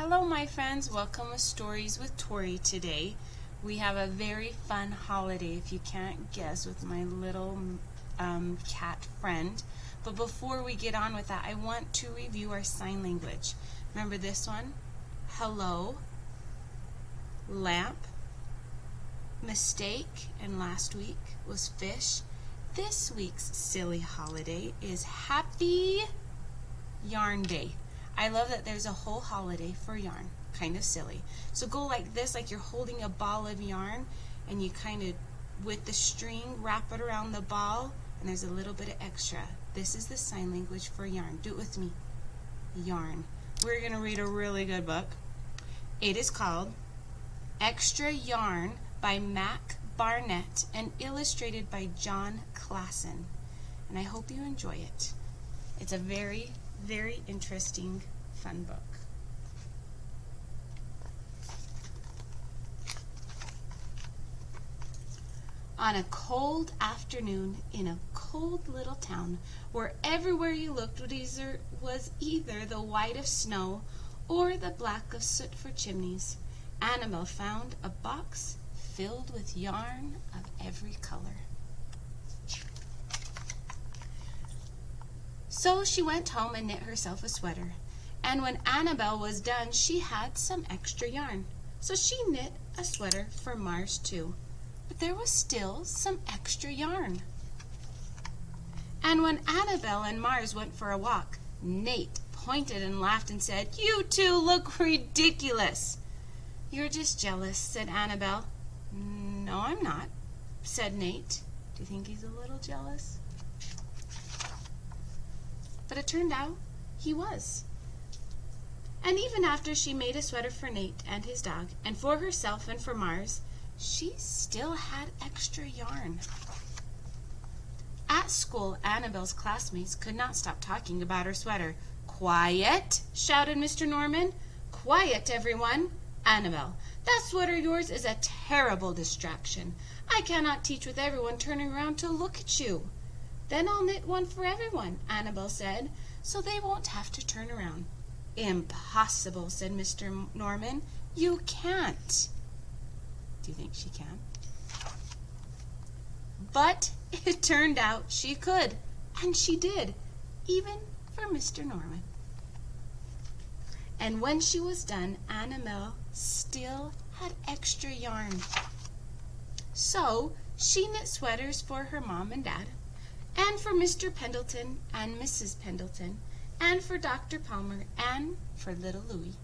Hello my friends, welcome to Stories with Torie today. We have a very fun holiday, if you can't guess, with my little cat friend. But before we get on with that, I want to review our sign language. Remember this one? Hello, lamp, mistake, and last week was fish. This week's silly holiday is Happy Yarn Day. I love that there's a whole holiday for yarn. Kind of silly. So go like this, like you're holding a ball of yarn, and you kind of, with the string, wrap it around the ball, and there's a little bit of extra. This is the sign language for yarn. Do it with me. Yarn. We're going to read a really good book. It is called Extra Yarn by Mac Barnett and illustrated by John Klassen. And I hope you enjoy it. It's a very, very interesting, fun book. On a cold afternoon in a cold little town where everywhere you looked was either the white of snow or the black of soot for chimneys, Annabelle found a box filled with yarn of every color. So she went home and knit herself a sweater. And when Annabelle was done, she had some extra yarn. So she knit a sweater for Mars too. But there was still some extra yarn. And when Annabelle and Mars went for a walk, Nate pointed and laughed and said, "You two look ridiculous." "You're just jealous," said Annabelle. "No, I'm not," said Nate. Do you think he's a little jealous? But it turned out he was. And even after she made a sweater for Nate and his dog, and for herself and for Mars, she still had extra yarn. At school, Annabelle's classmates could not stop talking about her sweater. "Quiet!" shouted Mr. Norman. "Quiet, everyone!" "Annabelle, that sweater of yours is a terrible distraction. I cannot teach with everyone turning around to look at you." "Then I'll knit one for everyone," Annabelle said, "so they won't have to turn around." "Impossible," said Mr. Norman. "You can't." Do you think she can? But it turned out she could, and she did, even for Mr. Norman. And when she was done, Annabelle still had extra yarn. So she knit sweaters for her mom and dad, and for Mr. Pendleton and Mrs. Pendleton, and for Dr. Palmer, and for little Louie.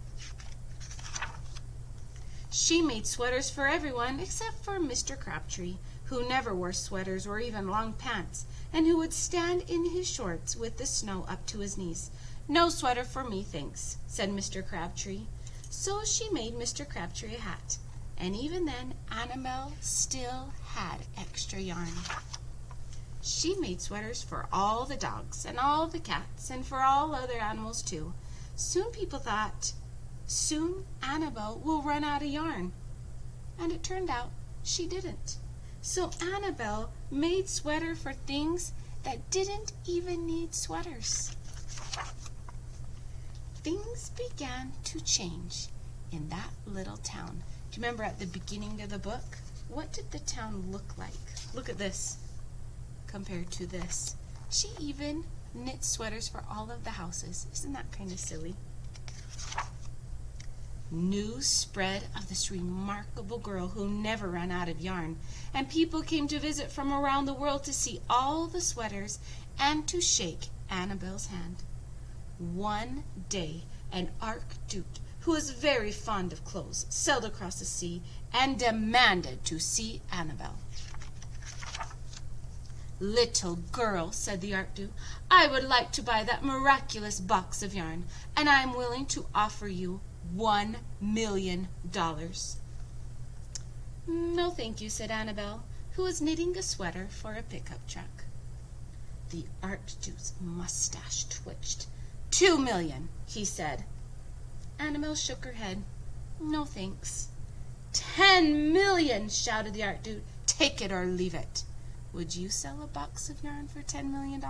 She made sweaters for everyone except for Mr. Crabtree, who never wore sweaters or even long pants, and who would stand in his shorts with the snow up to his knees. "No sweater for me, thanks," said Mr. Crabtree. So she made Mr. Crabtree a hat, and even then Annabelle still had extra yarn. She made sweaters for all the dogs and all the cats and for all other animals too. Soon people thought, soon Annabelle will run out of yarn. And it turned out she didn't. So Annabelle made sweaters for things that didn't even need sweaters. Things began to change in that little town. Do you remember at the beginning of the book? What did the town look like? Look at this compared to this. She even knit sweaters for all of the houses. Isn't that kind of silly? News spread of this remarkable girl who never ran out of yarn, and people came to visit from around the world to see all the sweaters and to shake Annabelle's hand. One day, an archduke, who was very fond of clothes, sailed across the sea and demanded to see Annabelle. "Little girl," said the archduke, "I would like to buy that miraculous box of yarn, and I am willing to offer you $1 million. "No, thank you," said Annabelle, who was knitting a sweater for a pickup truck. The archduke's mustache twitched. $2 million, he said. Annabelle shook her head. "No, thanks." $10 million, shouted the archduke. "Take it or leave it." Would you sell a box of yarn for $10 million?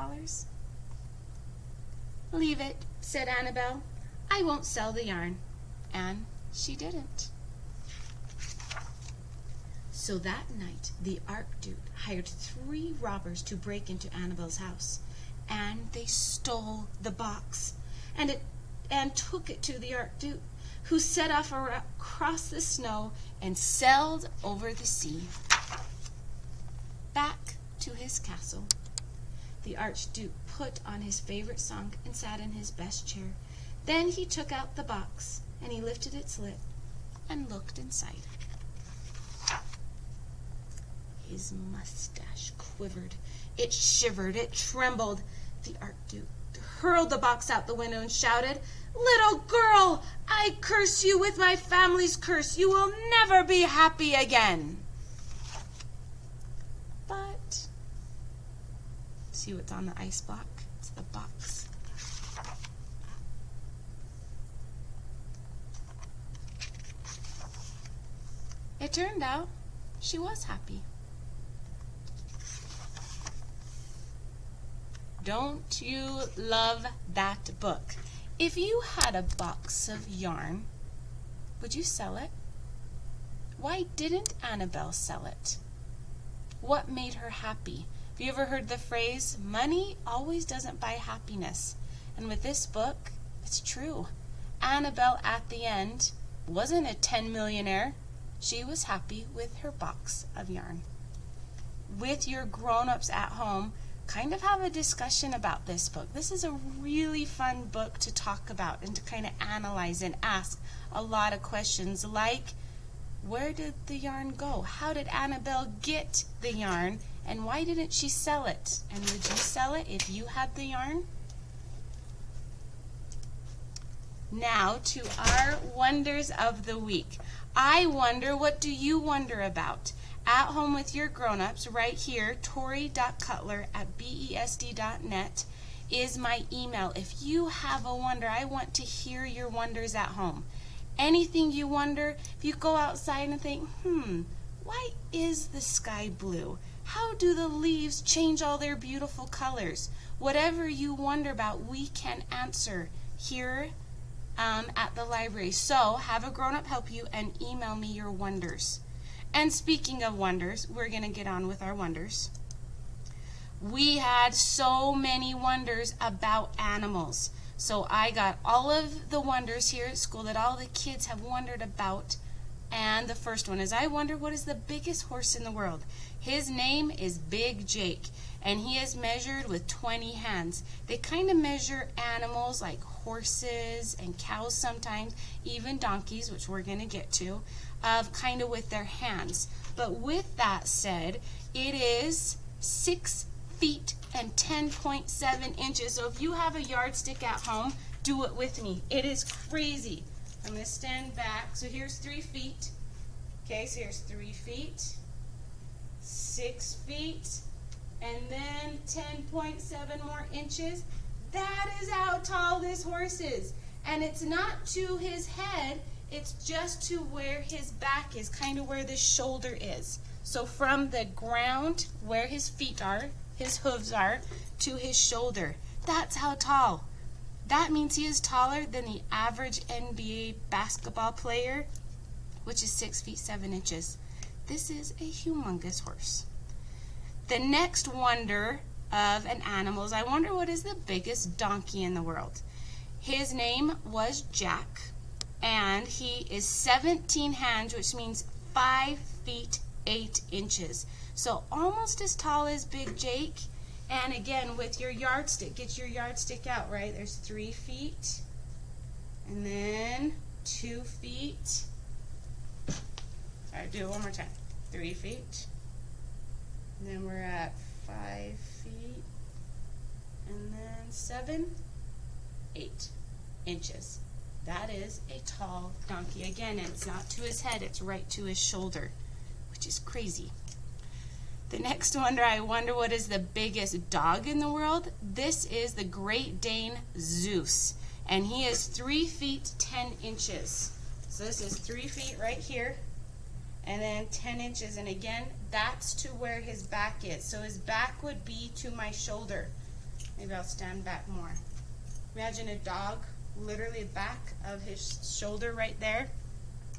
"Leave it," said Annabelle. "I won't sell the yarn." And she didn't. So that night, the Archduke hired 3 robbers to break into Annabel's house, and they stole the box and took it to the Archduke, who set off across the snow and sailed over the sea back to his castle. The Archduke put on his favorite song and sat in his best chair. Then he took out the box, and he lifted its lid and looked inside. His mustache quivered. It shivered. It trembled. The Archduke hurled the box out the window and shouted, "Little girl, I curse you with my family's curse. You will never be happy again." But see what's on the ice block? It's the box. It turned out she was happy. Don't you love that book? If you had a box of yarn, would you sell it? Why didn't Annabelle sell it? What made her happy? Have you ever heard the phrase, money always doesn't buy happiness? And with this book, it's true. Annabelle at the end wasn't a 10 millionaire. She was happy with her box of yarn. With your grown-ups at home, kind of have a discussion about this book. This is a really fun book to talk about and to kind of analyze and ask a lot of questions like, where did the yarn go? How did Annabelle get the yarn? And why didn't she sell it? And would you sell it if you had the yarn? Now to our wonders of the week. I wonder, what do you wonder about? At home with your grown-ups, right here, torie.cutler@besd.net is my email. If you have a wonder, I want to hear your wonders at home. Anything you wonder, if you go outside and think, why is the sky blue? How do the leaves change all their beautiful colors? Whatever you wonder about, we can answer here at the library. So have a grown-up help you and email me your wonders. And speaking of wonders, we're going to get on with our wonders. We had so many wonders about animals. So I got all of the wonders here at school that all the kids have wondered about. And the first one is, I wonder, what is the biggest horse in the world? His name is Big Jake, and he is measured with 20 hands. They kind of measure animals like horses and cows sometimes, even donkeys, which we're going to get to, kind of with their hands. But with that said, it is 6 feet and 10.7 inches. So if you have a yardstick at home, do it with me. It is crazy. I'm going to stand back. So here's 3 feet. Okay, so here's 3 feet, 6 feet, and then 10.7 more inches. That is how tall this horse is. And it's not to his head, it's just to where his back is, kind of where the shoulder is. So from the ground, where his feet are, his hooves are, to his shoulder. That's how tall. That means he is taller than the average NBA basketball player, which is 6 feet 7 inches. This is a humongous horse. The next wonder of an animal is, I wonder, what is the biggest donkey in the world? His name was Jack, and he is 17 hands, which means 5 feet 8 inches. So almost as tall as Big Jake. And again, with your yardstick, get your yardstick out, right? There's 3 feet, and then 2 feet. All right, do it one more time. 3 feet, and then we're at 5 feet, and then 7, 8 inches. That is a tall donkey. Again, it's not to his head, it's right to his shoulder, which is crazy. The next wonder, I wonder, what is the biggest dog in the world? This is the Great Dane Zeus, and he is 3 feet 10 inches. So this is 3 feet right here, and then 10 inches, and again, that's to where his back is. So his back would be to my shoulder. Maybe I'll stand back more. Imagine a dog literally back of his shoulder right there.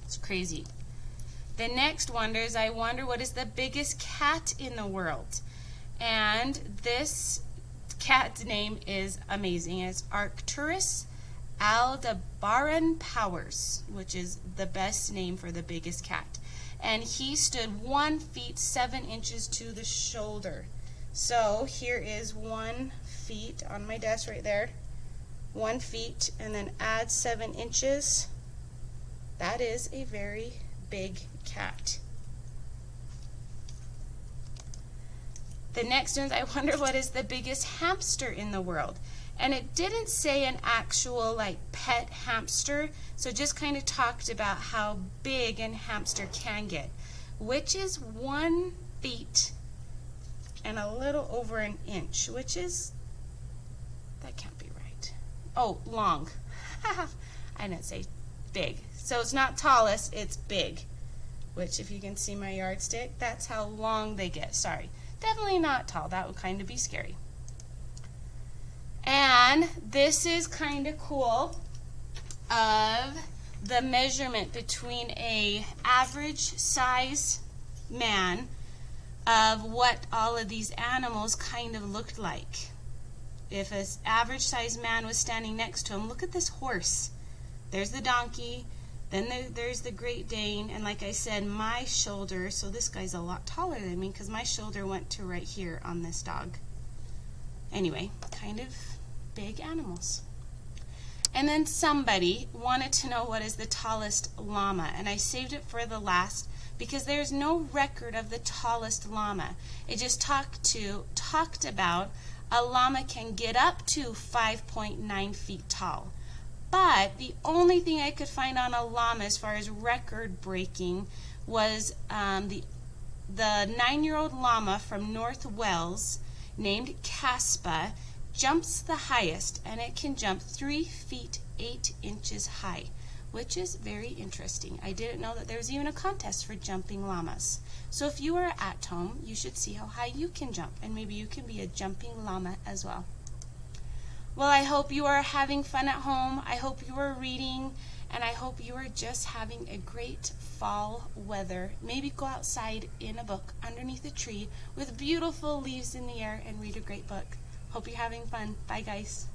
It's crazy. The next wonder is, I wonder what is the biggest cat in the world. And this cat's name is amazing. It's Arcturus Aldebaran Powers, which is the best name for the biggest cat. And he stood 1 feet 7 inches to the shoulder. So here is 1 feet on my desk right there. 1 feet, and then add 7 inches. That is a very big cat. The next one is, I wonder what is the biggest hamster in the world. And it didn't say an actual like pet hamster, so just kind of talked about how big a hamster can get, which is 1 feet and a little over an inch, which is, that can't be right. Oh, long. I didn't say big. So it's not tallest, it's big, which if you can see my yardstick, that's how long they get. Sorry. Definitely not tall. That would kind of be scary. And this is kind of cool of the measurement between a average size man of what all of these animals kind of looked like. If an average size man was standing next to him, look at this horse. There's the donkey. Then there's the Great Dane, and like I said, my shoulder, so this guy's a lot taller than me because my shoulder went to right here on this dog. Anyway, kind of big animals. And then somebody wanted to know what is the tallest llama, and I saved it for the last because there's no record of the tallest llama. It just talked about a llama can get up to 5.9 feet tall. But the only thing I could find on a llama as far as record breaking was the 9-year-old llama from North Wales named Caspa jumps the highest, and it can jump 3 feet 8 inches high, which is very interesting. I didn't know that there was even a contest for jumping llamas. So if you are at home, you should see how high you can jump, and maybe you can be a jumping llama as well. Well, I hope you are having fun at home. I hope you are reading, and I hope you are just having a great fall weather. Maybe go outside in a book underneath a tree with beautiful leaves in the air and read a great book. Hope you're having fun. Bye, guys.